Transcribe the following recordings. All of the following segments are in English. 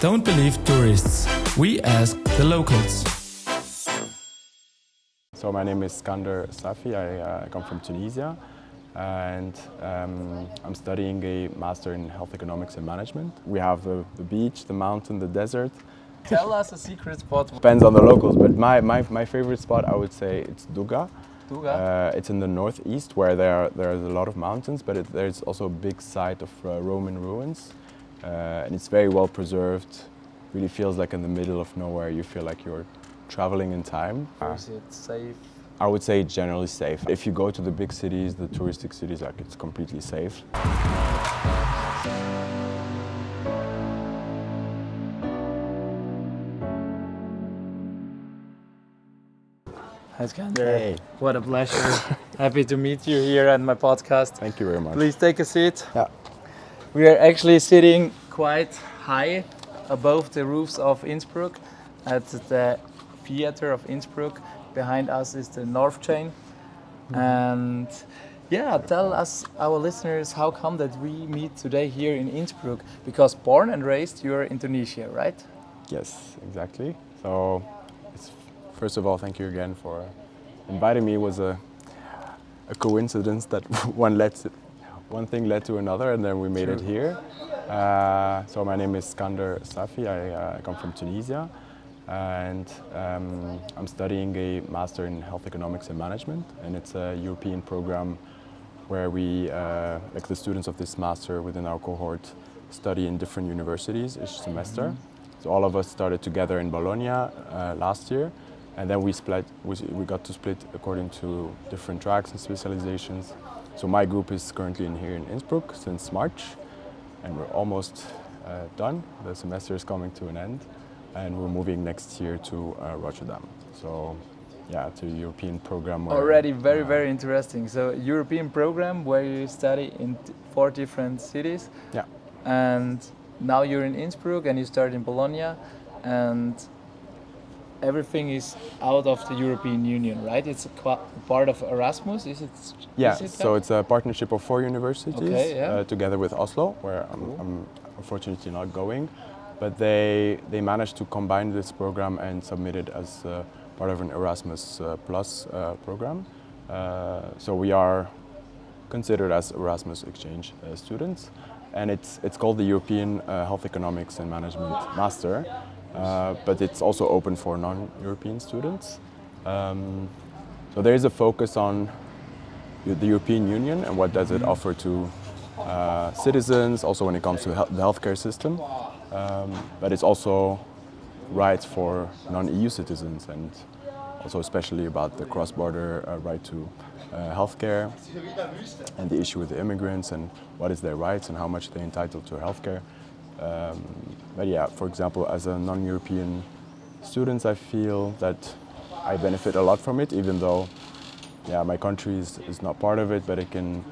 Don't believe tourists. We ask the locals. So my name is Skander Essafi. I come from Tunisia, and I'm studying a master in health economics and management. We have the beach, the mountain, the desert. Tell us a secret spot. Depends on the locals, but my favorite spot, I would say, it's Duga. Duga? It's in the northeast where there's a lot of mountains, but there's also a big site of Roman ruins, and it's very well preserved. Really feels like in the middle of nowhere. You feel like you're traveling in time. Is it safe? I would say it's generally safe. If you go to the big cities, the touristic cities, like it's completely safe. Hi Skander. Hey. What a pleasure. Happy to meet you here at my podcast. Thank you very much. Please take a seat. Yeah. We are actually sitting quite high above the roofs of Innsbruck at the theater of Innsbruck. Behind us is the North Chain. And yeah, tell us, our listeners, how come that we meet today here in Innsbruck? Because born and raised, you're in Tunisia, right? Yes, exactly. So, first of all, thank you again for inviting me. It was a coincidence that one thing led to another, and then we made it here. So my name is Skander Essafi. I come from Tunisia, and I'm studying a master in health economics and management, and it's a European program where we, like the students of this master within our cohort, study in different universities each semester. So all of us started together in Bologna last year, and then we got to split according to different tracks and specializations. So my group is currently here in Innsbruck since March, and we're almost done. The semester is coming to an end, and we're moving next year to Rotterdam. So yeah, it's a European program. Already very interesting. So European program where you study in 4 different cities. Yeah. And now you're in Innsbruck and you start in Bologna, and everything is out of the European Union, right? It's a part of Erasmus, is it? Yeah, is it so it's a partnership of 4 universities together with Oslo, where I'm unfortunately not going. But they managed to combine this program and submit it as part of an Erasmus Plus program. So we are considered as Erasmus exchange students. And it's called the European Health Economics and Management Master. But it's also open for non-European students. So there is a focus on the European Union and what does it offer to citizens, also when it comes to the healthcare system. But it's also rights for non-EU citizens, and also especially about the cross-border right to healthcare and the issue with the immigrants and what is their rights and how much they're entitled to healthcare. But yeah, for example, as a non-European student, I feel that I benefit a lot from it, even though my country is not part of it, but it can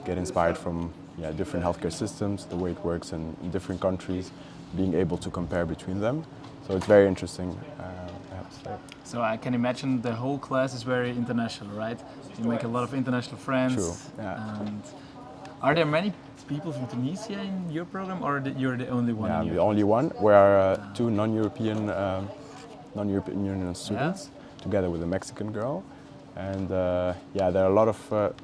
get inspired from different healthcare systems, the way it works in different countries, being able to compare between them. So it's very interesting, I have to say. So I can imagine the whole class is very international, right? You make a lot of international friends. True, yeah. And are there many people from Tunisia in your program, or you're the only one? Yeah, in I'm your the only one. We are 2 non-European Union students, together with a Mexican girl. And there are a lot of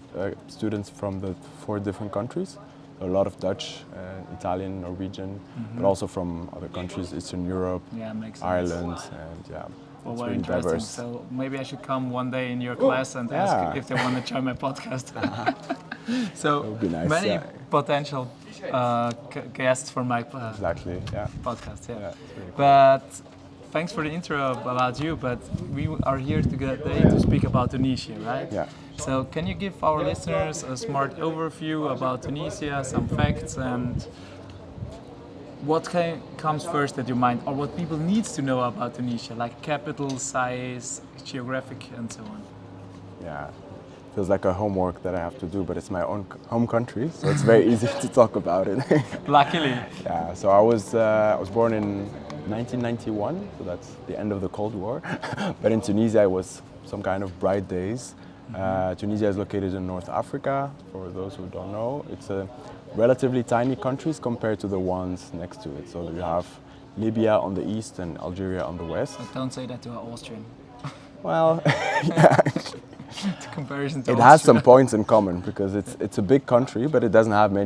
students from the 4 different countries. A lot of Dutch, Italian, Norwegian, but also from other countries, Eastern Europe, Ireland, and well, it's very really interesting. diverse. So maybe I should come one day in your class and ask if they want to join my podcast. So That would be nice, many potential guests for my Exactly, yeah. podcast. Yeah. Yeah, it's really cool. But thanks for the intro about you. But we are here today to speak about Tunisia, right? Yeah. So can you give our listeners a smart overview about Tunisia, some facts, and what comes first at your mind, or what people need to know about Tunisia, like capital, size, geographic, and so on? Yeah, feels like a homework that I have to do, but it's my own home country, so it's very easy to talk about it. Luckily. Yeah, so I was born in 1991, so that's the end of the Cold War. But in Tunisia, it was some kind of bright days. Tunisia is located in North Africa, for those who don't know. It's a relatively tiny countries compared to the ones next to it. So you have Libya on the east and Algeria on the west. But don't say that to an Austrian. Well, yeah. The comparison to It Austria. has some points in common because it's a big country, but it doesn't have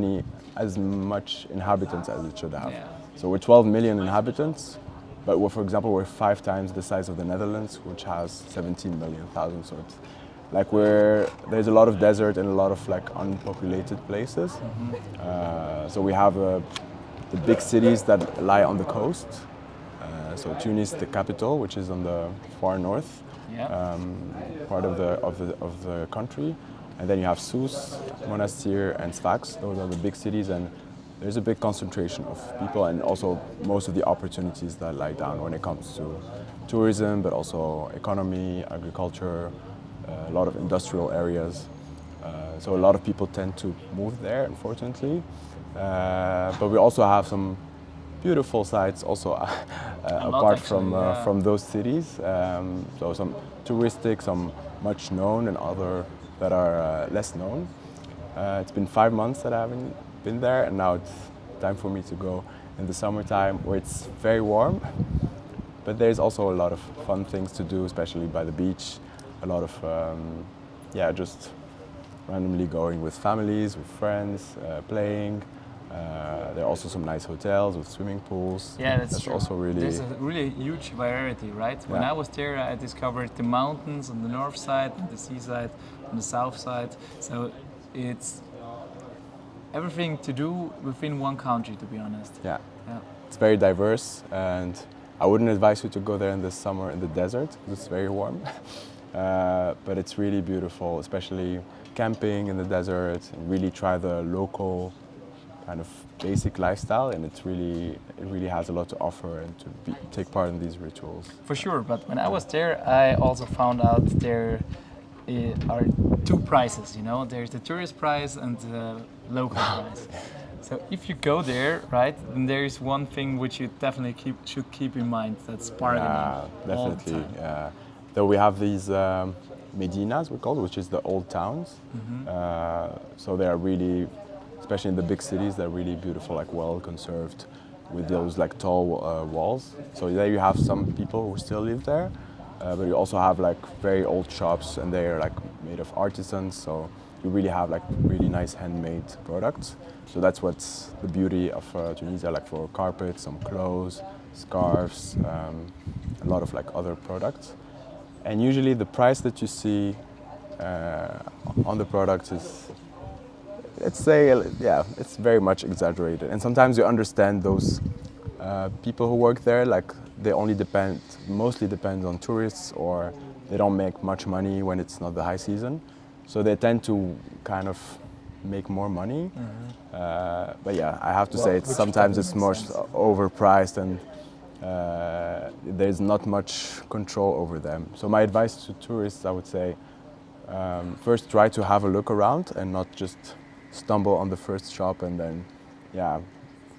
as much inhabitants as it should have. Yeah. So we're 12 million inhabitants, but for example, we're 5 times the size of the Netherlands, which has 17 million thousand. So it's like there's a lot of desert and a lot of like unpopulated places. So we have the big cities that lie on the coast. So Tunis, the capital, which is on the far north. Yeah. Part of the country, and then you have Sousse, Monastir, and Sfax. Those are the big cities, and there's a big concentration of people, and also most of the opportunities that lie down when it comes to tourism, but also economy, agriculture, a lot of industrial areas. So a lot of people tend to move there, unfortunately. But we also have some beautiful sites also apart from those cities. So some touristic, some much known, and other that are less known. It's been 5 months that I haven't been there, and now it's time for me to go in the summertime where it's very warm. But there's also a lot of fun things to do, especially by the beach. A lot of, just randomly going with families, with friends, playing. There are also some nice hotels with swimming pools. Yeah, that's true. Also really. There's a really huge variety, right? When I was there, I discovered the mountains on the north side, and the seaside on the south side. So it's everything to do within one country, to be honest. Yeah. It's very diverse, and I wouldn't advise you to go there in the summer in the desert because it's very warm. But it's really beautiful, especially camping in the desert, and really try the local kind of basic lifestyle, and it really has a lot to offer and to take part in these rituals. For sure, but when I was there, I also found out there are 2 prices, you know, there's the tourist price and the local price. So if you go there, right, then there is one thing which you definitely should keep in mind, that's bargaining. Yeah, definitely. Yeah. Though we have these medinas, we call it, which is the old towns. So they are really, especially in the big cities, they're really beautiful, like well conserved, with those like tall walls. So there you have some people who still live there, but you also have like very old shops, and they are like made of artisans. So you really have like really nice handmade products. So that's what's the beauty of Tunisia, like for carpets, some clothes, scarves, a lot of like other products. And usually the price that you see on the products is, let's say, it's very much exaggerated. And sometimes you understand those people who work there, like they mostly depend on tourists, or they don't make much money when it's not the high season. So they tend to kind of make more money. But yeah, I have to say sometimes it's more overpriced, and there's not much control over them. So my advice to tourists, I would say, first try to have a look around and not just stumble on the first shop and then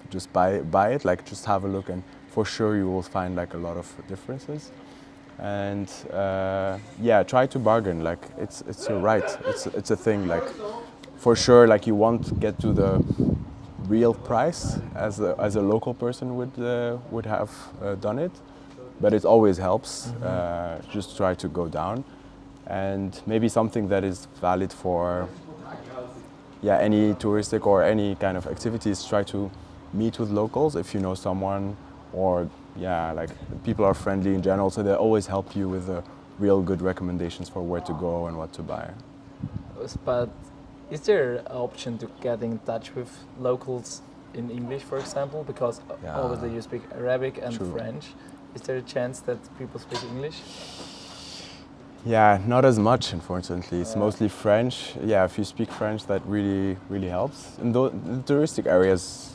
just buy it. Like, just have a look, and for sure you will find like a lot of differences. And try to bargain. Like, it's your right. It's a thing. Like, for sure, like, you won't get to the real price as a local person would have done it, but it always helps. Just try to go down, and maybe something that is valid for any touristic or any kind of activities. Try to meet with locals if you know someone, or like, people are friendly in general, so they always help you with real good recommendations for where to go and what to buy. But is there an option to get in touch with locals in English, for example? Because obviously you speak Arabic and French. Is there a chance that people speak English? Yeah, not as much, unfortunately. It's mostly French. Yeah, if you speak French, that really, really helps. In the touristic areas,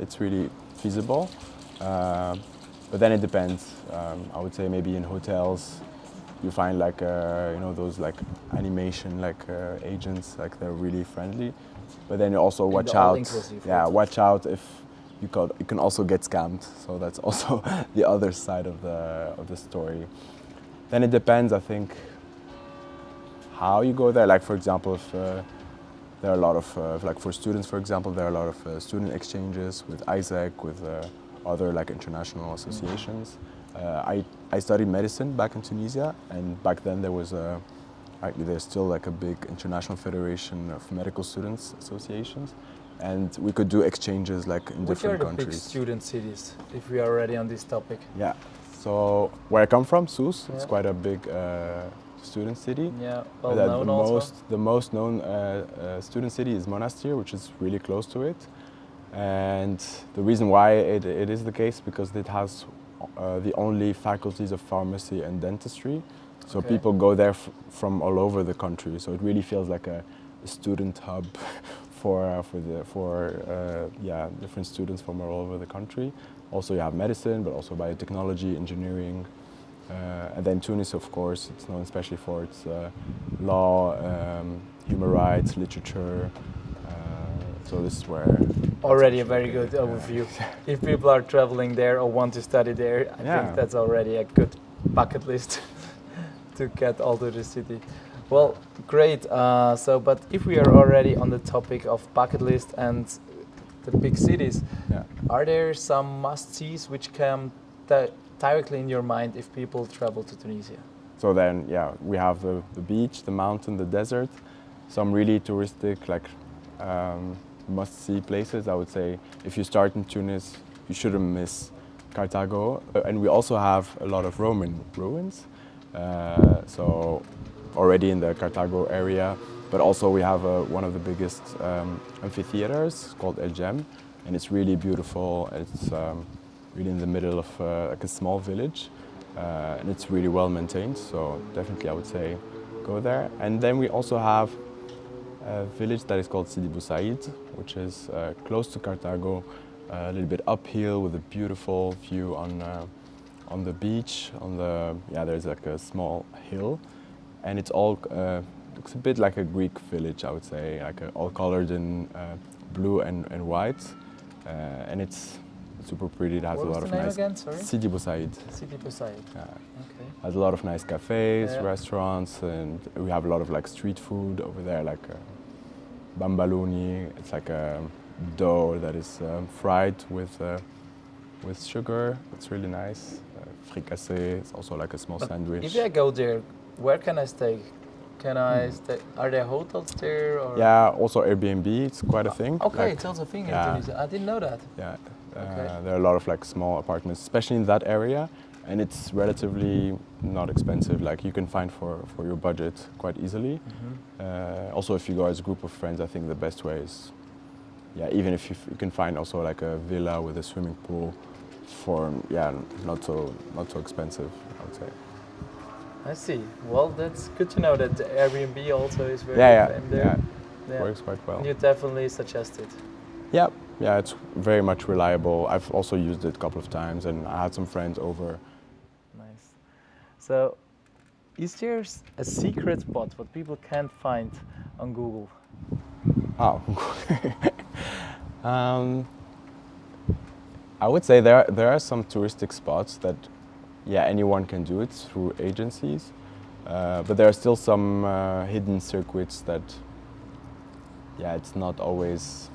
it's really feasible. But then it depends. I would say maybe in hotels, you find like those like animation agents, like they're really friendly. But then you also watch out. Watch out if you can also get scammed. So that's also the other side of the story. Then it depends, I think, how you go there. Like, for example, if there are a lot of, like for students, for example, there are a lot of student exchanges with Isaac, with other like international associations. I studied medicine back in Tunisia, and back then there was there's still like a big international federation of medical students associations, and we could do exchanges like in different countries. Which are the big student cities, if we are already on this topic? Yeah, so where I come from, Sousse, it's quite a big student city. Yeah, well known also. The most known student city is Monastir, which is really close to it. And the reason why it is the case, because it has the only faculties of pharmacy and dentistry. So people go there from all over the country. So it really feels like a student hub for different students from all over the country. Also you have medicine, but also biotechnology, engineering. And then Tunis, of course, it's known especially for its law, human rights, literature. So this is where... Already a very good overview. If people are traveling there or want to study there, I think that's already a good bucket list to get all to the city. Well, great. But if we are already on the topic of bucket list and the big cities, are there some must-sees which come directly in your mind if people travel to Tunisia? So then, we have the beach, the mountain, the desert, some really touristic, like must-see places. I would say if you start in Tunis, you shouldn't miss Carthago. And we also have a lot of Roman ruins. So already in the Carthago area, but also we have one of the biggest amphitheaters called El Jem, and it's really beautiful. It's really in the middle of like a small village, and it's really well maintained. So definitely, I would say go there. And then we also have a village that is called Sidi Bou Said, which is close to Carthago, a little bit uphill with a beautiful view on the beach. There's like a small hill, and it's all looks a bit like a Greek village, I would say, like all colored in blue and white, and it's super pretty. It has a lot of nice. Again? Sorry? Sidi Bou Said. Sidi Bou Said. Okay. Has a lot of nice cafes, restaurants, and we have a lot of like street food over there, like bambaloni. It's like a dough that is fried with sugar. It's really nice. Fricassé. It's also like a small sandwich. If I go there, where can I stay? Can I stay? Are there hotels there? Or? Yeah, also Airbnb. It's quite a thing. Okay, like, it's also a thing in Tunisia. I didn't know that. Yeah. There are a lot of like small apartments, especially in that area, and it's relatively not expensive. Like you can find for your budget quite easily. Mm-hmm. Also, if you go as a group of friends, I think the best way is, even if you can find also like a villa with a swimming pool for not so expensive, I would say. I see. Well, that's good to know that the Airbnb also is very good there. Works quite well. You definitely suggest it. Yeah, it's very much reliable. I've also used it a couple of times, and I had some friends over. Nice. So, is there a secret spot what people can't find on Google? Oh. I would say there are some touristic spots that, anyone can do it through agencies, but there are still some hidden circuits that, it's not always.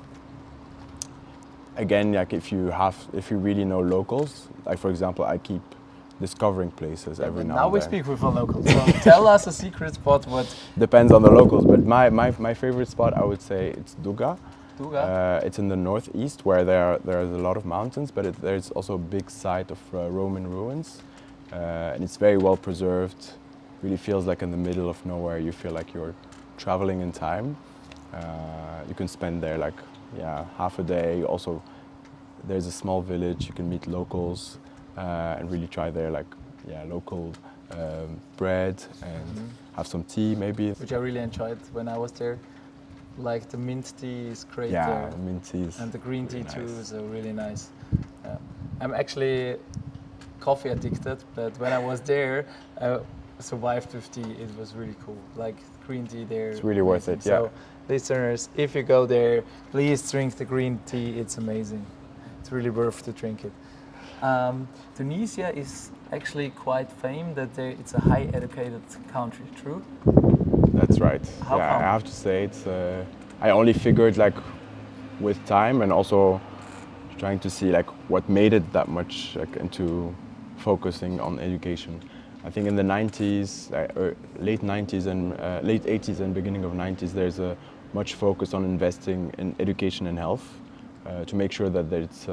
Again, like if you really know locals, like for example, I keep discovering places every now and then. Now we speak with a local. So tell us a secret spot. What depends on the locals, but my favorite spot, I would say, it's Duga. Duga. It's in the northeast where there's a lot of mountains, but there's also a big site of Roman ruins, and it's very well preserved. Really feels like in the middle of nowhere. You feel like you're traveling in time. You can spend there like half a day. Also, there's a small village. You can meet locals and really try their local bread and have some tea maybe. Which I really enjoyed when I was there. Like the mint tea is great there. there. The mint tea is and the green tea nice. Too is really nice. I'm actually coffee addicted, but when I was there, I survived with tea. It was really cool. Like green tea there. It's really worth it. So, listeners, if you go there, please drink the green tea. It's amazing. It's really worth to drink it. Tunisia is actually quite famous that it's a high educated country, true? That's right. How come? I have to say I only figured like with time and also trying to see like what made it that much like into focusing on education. I think in the 90s, late 90s and late 80s and beginning of 90s, there's a much focus on investing in education and health to make sure that it's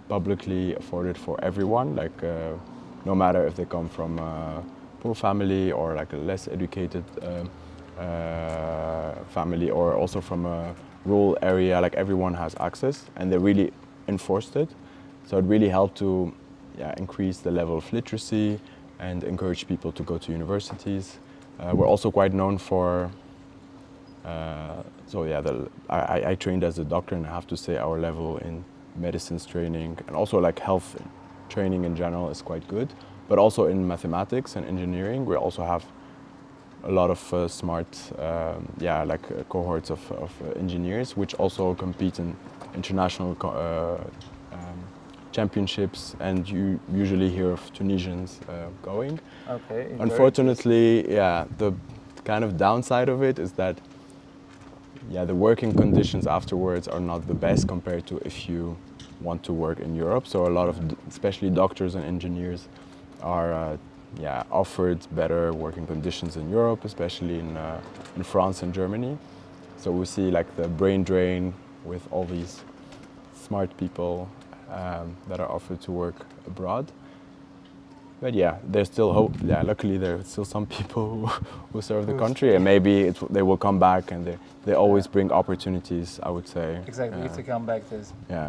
publicly afforded for everyone, like no matter if they come from a poor family or like a less educated family or also from a rural area, like everyone has access, and they really enforced it. So it really helped to increase the level of literacy and encourage people to go to universities. We're also quite known for, I trained as a doctor, and I have to say our level in medicines training and also like health training in general is quite good. But also in mathematics and engineering, we also have a lot of smart, cohorts of engineers, which also compete in international championships, and you usually hear of Tunisians going. Okay. Unfortunately, the kind of downside of it is that the working conditions afterwards are not the best compared to if you want to work in Europe. So a lot of, especially doctors and engineers, are offered better working conditions in Europe, especially in France and Germany. So we see like the brain drain with all these smart people that are offered to work abroad. But there's still hope. Luckily there's still some people who serve the country, and maybe they will come back, and they always bring opportunities, I would say. Exactly, if they come back, they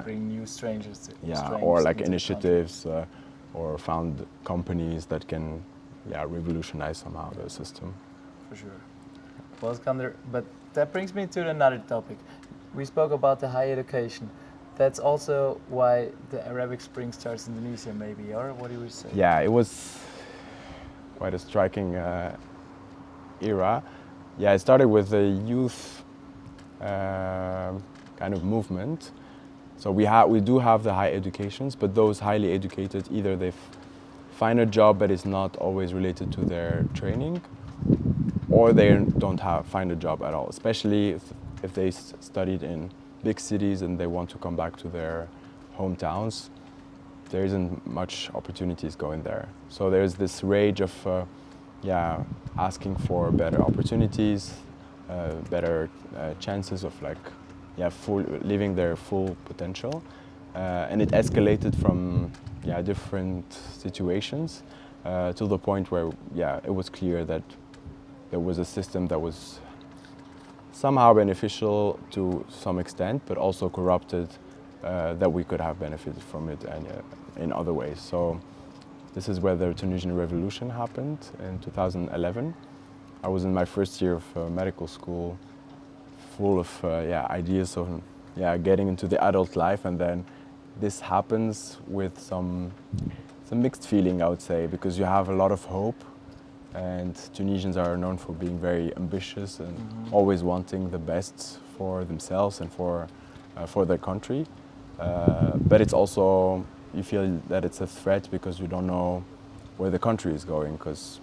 bring new strangers or like initiatives or found companies that can revolutionize somehow the system. For sure. Well, Skander, but that brings me to another topic. We spoke about the higher education. That's also why the Arabic Spring starts in Tunisia, maybe, or what do you say? Yeah, it was quite a striking era. Yeah, it started with the youth kind of movement. So we do have the high educations, but those highly educated, either they find a job that is not always related to their training, or they don't find a job at all, especially if they studied in big cities and they want to come back to their hometowns. There isn't much opportunities going there. So there's this rage of asking for better opportunities, better chances of living their full potential. And it escalated from different situations to the point where it was clear that there was a system that was somehow beneficial to some extent, but also corrupted, that we could have benefited from it and in other ways. So this is where the Tunisian Revolution happened in 2011. I was in my first year of medical school, full of ideas of getting into the adult life, and then this happens with some mixed feeling, I would say, because you have a lot of hope. And Tunisians are known for being very ambitious and always wanting the best for themselves and for their country. But it's also, you feel that it's a threat because you don't know where the country is going, because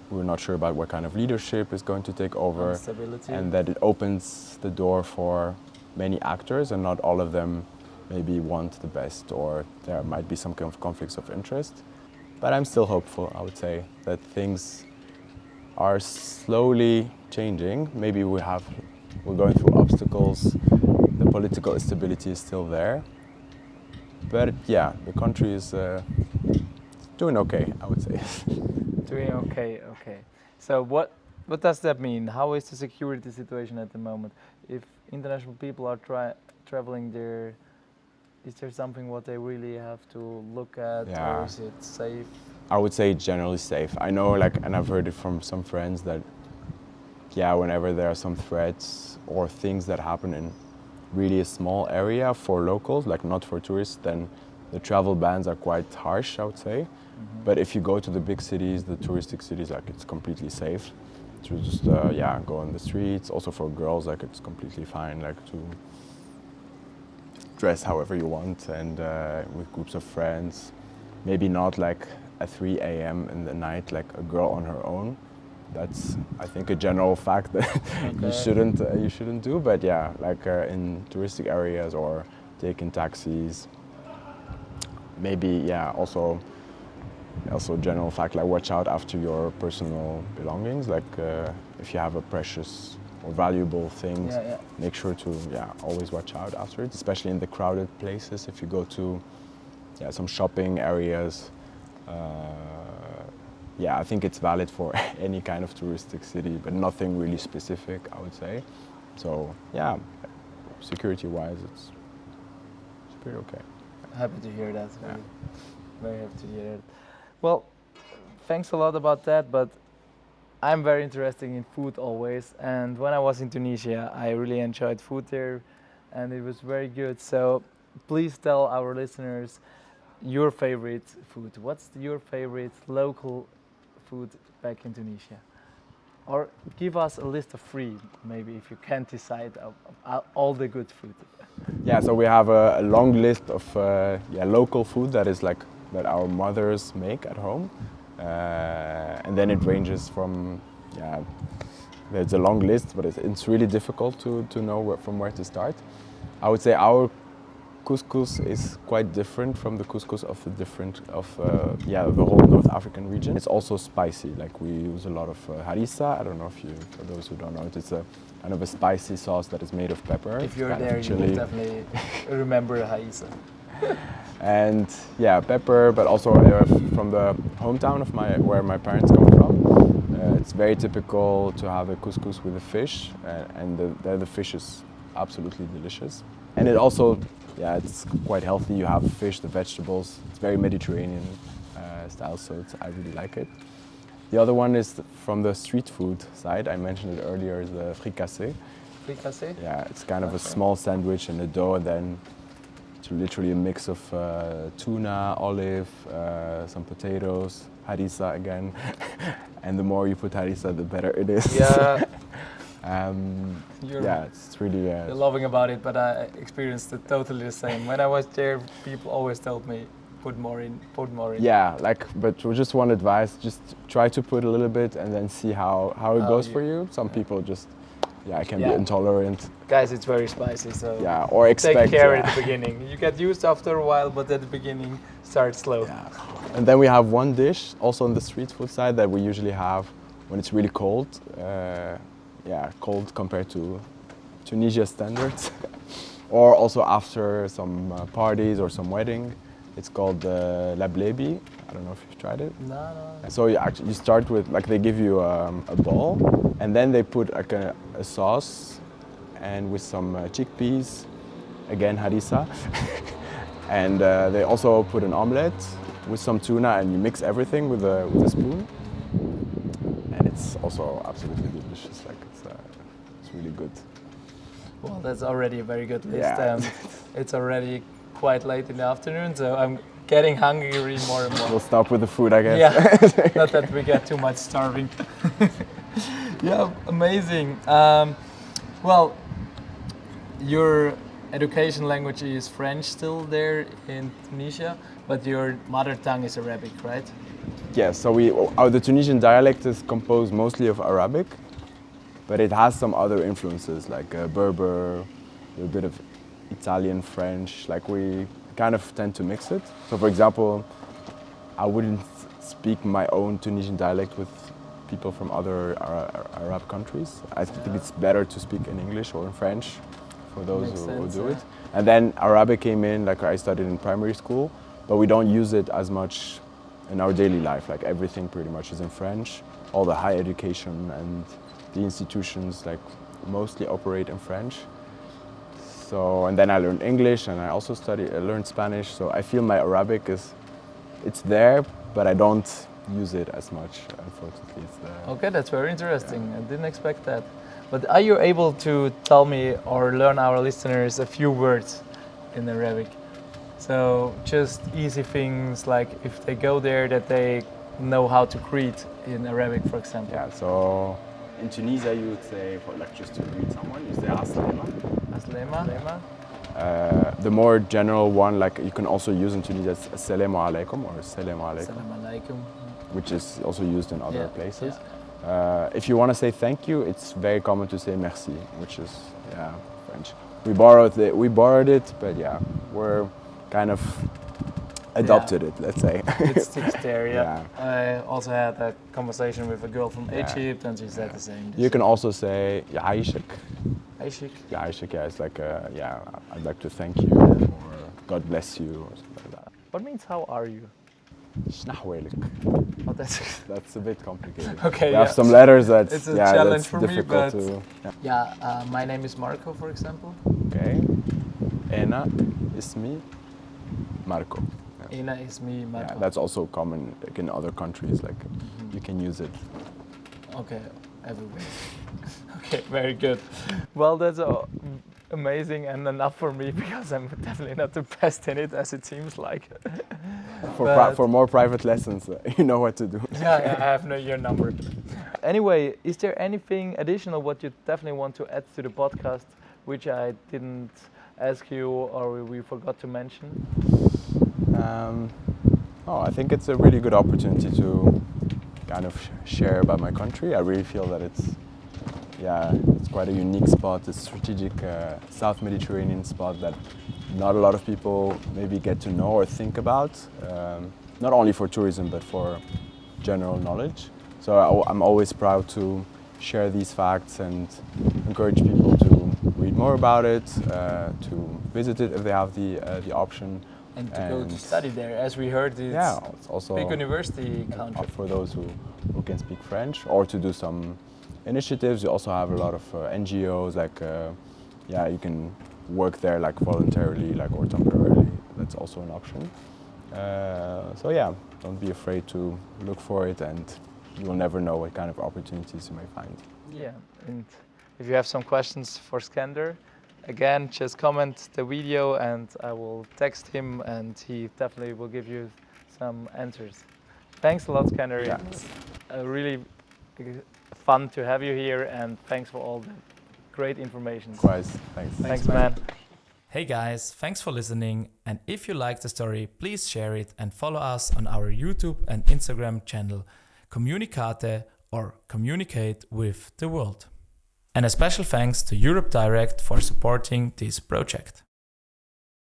we're not sure about what kind of leadership is going to take over. Stability. And that it opens the door for many actors, and not all of them maybe want the best, or there might be some kind of conflicts of interest. But I'm still hopeful, I would say, that things are slowly changing. Maybe we're going through obstacles, the political instability is still there. But the country is doing okay, I would say. Doing okay. So what does that mean? How is the security situation at the moment? If international people are traveling there, is there something what they really have to look at, or is it safe? I would say generally safe. I know, and I've heard it from some friends that, whenever there are some threats or things that happen in really a small area for locals, not for tourists, then the travel bans are quite harsh, I would say. Mm-hmm. But if you go to the big cities, the touristic cities, it's completely safe to just go on the streets. Also for girls, it's completely fine, to dress however you want, and with groups of friends. Maybe not at 3 a.m. in the night, a girl on her own. that's I think a general fact that you shouldn't do. But yeah, like in touristic areas or taking taxis, maybe also general fact, like watch out after your personal belongings. Like if you have a precious or valuable things, make sure to always watch out after it, especially in the crowded places. If you go to some shopping areas, I think it's valid for any kind of touristic city, but nothing really specific, I would say. So security-wise, it's pretty okay. Happy to hear that. Very happy to hear it. Well, thanks a lot about that, but I'm very interested in food always, and when I was in Tunisia, I really enjoyed food there, and it was very good. So please tell our listeners your favorite food. What's your favorite local food back in Tunisia? Or give us a list of 3, maybe, if you can't decide of all the good food. Yeah, so we have a long list of local food that our mothers make at home. And then it ranges from, there's a long list, but it's really difficult to know from where to start. I would say our couscous is quite different from the couscous of the whole North African region. It's also spicy, like we use a lot of harissa. I don't know for those who don't know it, it's a kind of a spicy sauce that is made of pepper. If you're there, you will definitely remember harissa. And pepper, but also from the hometown of where my parents come from. It's very typical to have a couscous with a fish, and the fish is absolutely delicious. And it also, it's quite healthy. You have the fish, the vegetables. It's very Mediterranean style, so I really like it. The other one is from the street food side. I mentioned it earlier, the fricassé. Fricassé? Yeah, it's kind of a small sandwich in the dough, and then it's literally a mix of tuna, olive, some potatoes, harissa again. And the more you put harissa, the better it is. Yeah. It's really. You're loving about it, but I experienced it totally the same. When I was there, people always told me, put more in. Yeah, but just one advice: just try to put a little bit, and then see how it goes for you. Some people just, can be intolerant. Guys, it's very spicy, so or expect. Take care at the beginning. You get used after a while, but at the beginning, start slow. Yeah. And then we have one dish, also on the street food side, that we usually have when it's really cold. Cold compared to Tunisia standards, or also after some parties or some wedding. It's called lablebi. I don't know if you've tried it. No. So you start with, they give you a ball, and then they put a sauce, and with some chickpeas, again harissa, and they also put an omelette with some tuna, and you mix everything with a spoon, and it's also absolutely delicious. It's really good. Well, that's already a very good list. Yeah. It's already quite late in the afternoon, so I'm getting hungry more and more. We'll stop with the food, I guess. Yeah, not that we get too much starving. Yeah, amazing. Well, your education language is French still there in Tunisia, but your mother tongue is Arabic, right? Yes, so the Tunisian dialect is composed mostly of Arabic, but it has some other influences like Berber, a bit of Italian, French. We kind of tend to mix it. So, for example, I wouldn't speak my own Tunisian dialect with people from other Arab countries. I think it's better to speak in English or in French for those who do it. And then Arabic came in, I studied in primary school, but we don't use it as much in our daily life. Everything pretty much is in French. All the higher education and the institutions mostly operate in French. So, and then I learned English, and I also learned Spanish. So I feel my Arabic it's there, but I don't use it as much, unfortunately. Okay, that's very interesting. I didn't expect that. But are you able to tell me or learn our listeners a few words in Arabic? So just easy things, like if they go there, that they know how to greet in Arabic, for example. Yeah, so in Tunisia you would say, just to greet someone, you say aslema. Aslema. The more general one, you can also use in Tunisia, is assalamu alaikum or assalamu alaikum. Assalamu alaikum. Which is also used in other places. If you want to say thank you, it's very common to say merci, which is French. We borrowed it, but we're kind of adopted it, let's say. It sticks there, I also had a conversation with a girl from Egypt, and she said the same. You can also say Yaishik. Yaishik? Yaishik, it's like I'd like to thank you, or God bless you, or something like that. What means how are you? Snahwelik. Oh, that's a bit complicated. Okay, we have some letters that it's a challenge for me, difficult but my name is Marco, for example. Okay. Ena is me, Marco. Ena is me, Marco. Yeah, that's also common like in other countries. Like you can use it. Okay, everywhere. Okay, very good. Well, that's amazing and enough for me because I'm definitely not the best in it, as it seems like. For more private lessons, you know what to do. Yeah, I have your number. Anyway, is there anything additional what you definitely want to add to the podcast, which I didn't ask you or we forgot to mention? I think it's a really good opportunity to kind of share about my country. I really feel that it's quite a unique spot, a strategic South Mediterranean spot that not a lot of people maybe get to know or think about, not only for tourism but for general knowledge. So I'm always proud to share these facts and encourage people to read more about it, to visit it if they have the option. And to go to study there, as we heard, it's also big university country. For those who can speak French, or to do some initiatives. You also have a lot of NGOs, like you can work there like voluntarily, like or temporarily. That's also an option. Don't be afraid to look for it, and you will never know what kind of opportunities you may find. Yeah, and if you have some questions for Skander, again, just comment the video and I will text him and he definitely will give you some answers. Thanks a lot, Skander. Yeah. It's really fun to have you here, and thanks for all the great information. Thanks. Thanks, man. Hey guys, thanks for listening, and if you like the story, please share it and follow us on our YouTube and Instagram channel, Communicate or Communicate with the World. And a special thanks to Europe Direct for supporting this project.